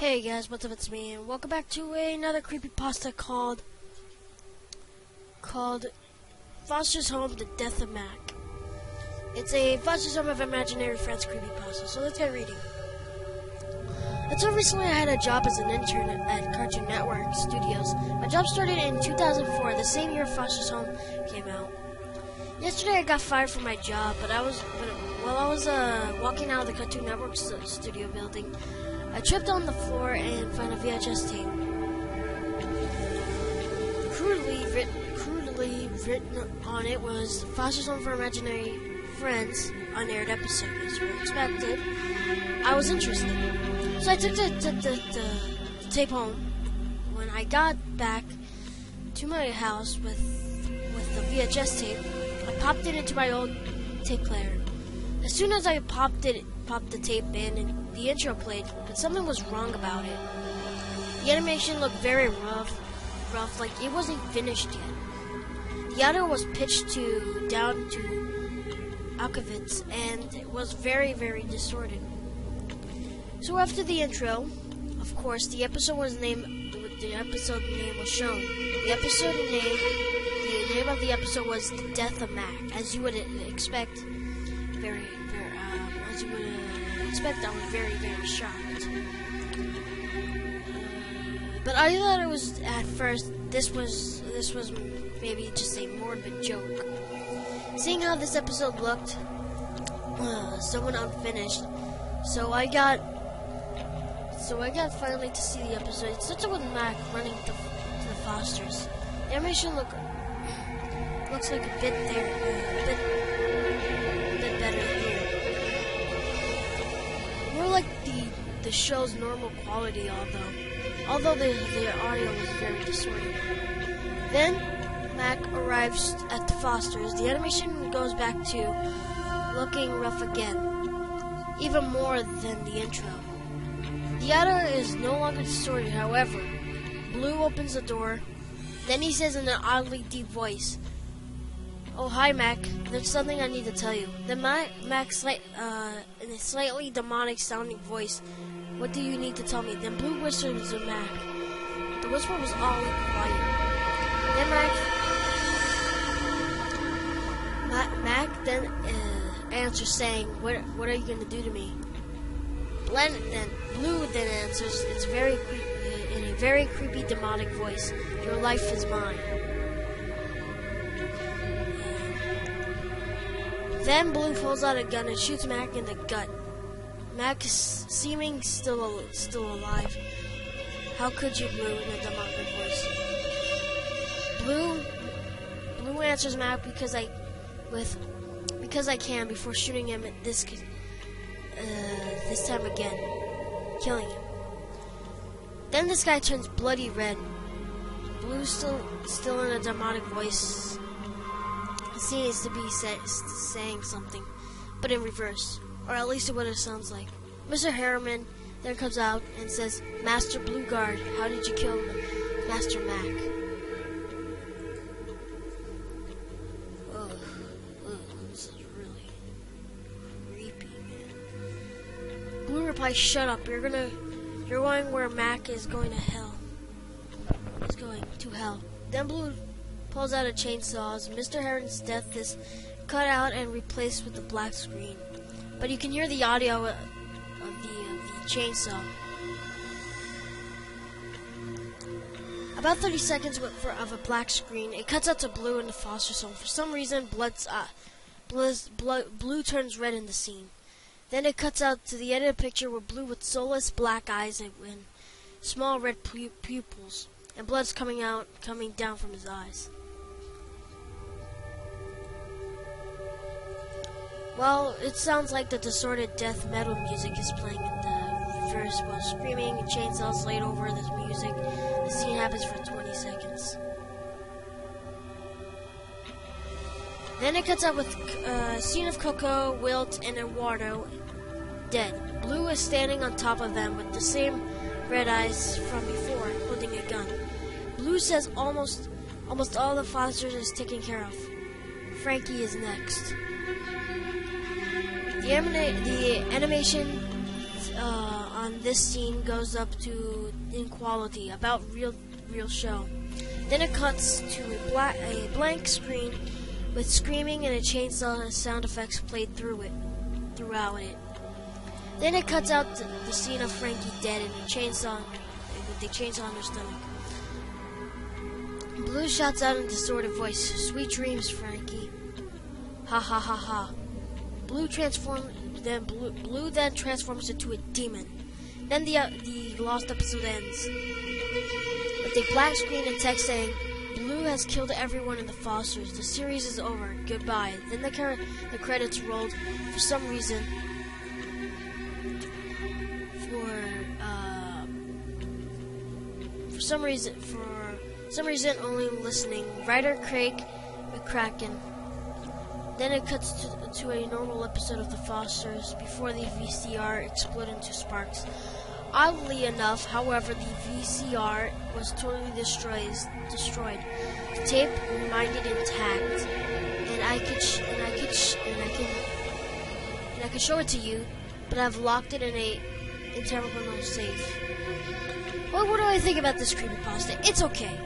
Hey guys, what's up? It's me, and welcome back to another creepypasta called Foster's Home: The Death of Mac. It's a Foster's Home of Imaginary Friends creepypasta, so let's get reading. Until recently, I had a job as an intern at Cartoon Network Studios. My job started in 2004, the same year Foster's Home came out. Yesterday, I got fired from my job, while I was walking out of the Cartoon Network studio building, I tripped on the floor and found a VHS tape. Crudely written on it was Foster's Home for Imaginary Friends unaired episode. As you expected, I was interested, so I took the tape home. When I got back to my house with the VHS tape, I popped it into my old tape player. As soon as I popped the tape in, and the intro played, but something was wrong about it. The animation looked very rough, like it wasn't finished yet. The audio was pitched down to octaves, and it was very, very distorted. So after the intro, of course, the episode name was shown. The name of the episode was The Death of Mac, as you would expect. I was very, very shocked. But I thought it was at first this was maybe just a morbid joke. Seeing how this episode looked, somewhat unfinished, so I got finally to see the episode. It starts with Mac running to the Fosters. The animation looks like a bit better here. More like the show's normal quality, although the audio was very distorted. Then Mac arrives at the Fosters. The animation goes back to looking rough again, even more than the intro. The audio is no longer distorted, however. Blue opens the door. Then he says in an oddly deep voice, "Oh, hi, Mac. There's something I need to tell you." Then Mac, in a slightly demonic-sounding voice, "What do you need to tell me?" Then Blue whispers to Mac. The whisper was all quiet. Then Mac answers, saying, "What are you going to do to me?" Blue then answers, in a very creepy, demonic voice, "Your life is mine." Then Blue pulls out a gun and shoots Mac in the gut. Mac is seeming still alive. "How could you, Blue?" in a demonic voice. Blue answers Mac, because I can, before shooting him at this time again, killing him. Then the sky turns bloody red. Blue still in a demonic voice. Seems to be saying something, but in reverse, or at least what it sounds like. Mr. Harriman then comes out and says, "Master Blueguard, how did you kill Master Mac?" This is really creepy, man. Blue replies, "Shut up! You're going where Mac is going to hell. He's going to hell." Then Blue pulls out a chainsaw. Mr. Harriman's death is cut out and replaced with a black screen, but you can hear the audio of the chainsaw. About 30 seconds of a black screen, it cuts out to Blue in the Foster's home. For some reason, Blue turns red in the scene. Then it cuts out to the edited picture with Blue with soulless black eyes and small red pupils, and blood's coming down from his eyes. Well, it sounds like the distorted death metal music is playing in the reverse while screaming and chainsaws laid over this music. The scene happens for 20 seconds. Then it cuts out with a scene of Coco, Wilt, and Eduardo dead. Blue is standing on top of them with the same red eyes from before, holding a gun. Blue says almost all the Fosters is taken care of. Frankie is next. The animation on this scene goes up to in quality, about real show. Then it cuts to a blank screen with screaming and a chainsaw sound effects played throughout it. Then it cuts out the scene of Frankie dead and with the chainsaw on her stomach. Blue shouts out in a distorted voice, "Sweet dreams, Frankie." Ha ha ha ha. Blue then transforms into a demon. Then the lost episode ends with a black screen and text saying, "Blue has killed everyone in the Fosters. The series is over. Goodbye." Then the credits rolled. For some reason, only listening. Writer Craig McCracken. Then it cuts to a normal episode of The Fosters before the VCR exploded into sparks. Oddly enough, however, the VCR was totally destroyed. The tape remained intact, and I could show it to you, but I've locked it in a terminal safe. Well, what do I think about this creepypasta? It's okay.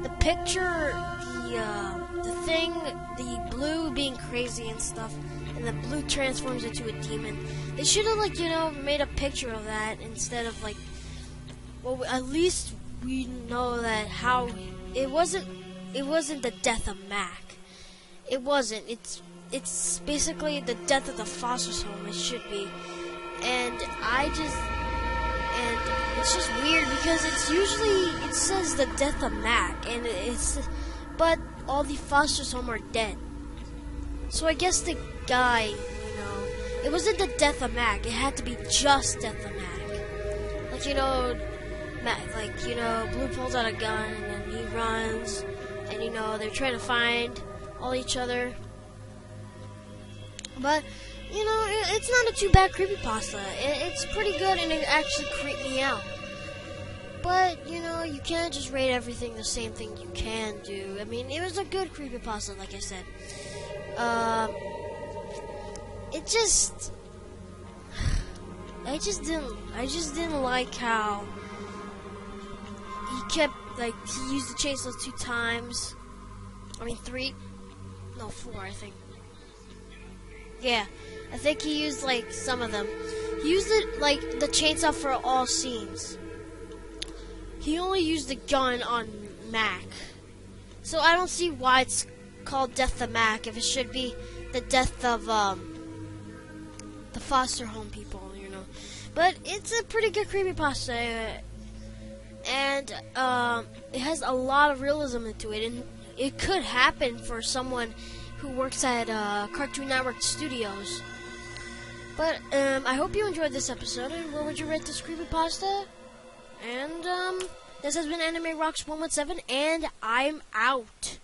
The picture, the thing, the Blue being crazy and stuff, and the Blue transforms into a demon. They should have, made a picture of that instead of, at least we know that how it wasn't the death of Mac. It wasn't. It's basically the death of the Foster's home. It should be. And it's just weird because it says the death of Mac, but all the Foster's home are dead. So I guess the guy, it wasn't the death of Mac. It had to be just death of Mac. Blue pulls out a gun and then he runs, and they're trying to find all each other. But it's not a too bad creepypasta. It's pretty good, and it actually creeped me out. But, you can't just rate everything the same thing you can do. I mean, it was a good creepypasta, like I said. I just didn't like how he kept, he used the chainsaw 2 times. I mean, 3. No, 4, I think. Yeah, I think he used, some of them. He used it, the chainsaw for all scenes. He only used the gun on Mac. So I don't see why it's called Death of Mac if it should be the death of, the foster home people, But it's a pretty good creepypasta. And, it has a lot of realism into it. And it could happen for someone who works at Cartoon Network Studios. But I hope you enjoyed this episode. And where would you rate this creepypasta? And this has been Anime Rocks 117, and I'm out.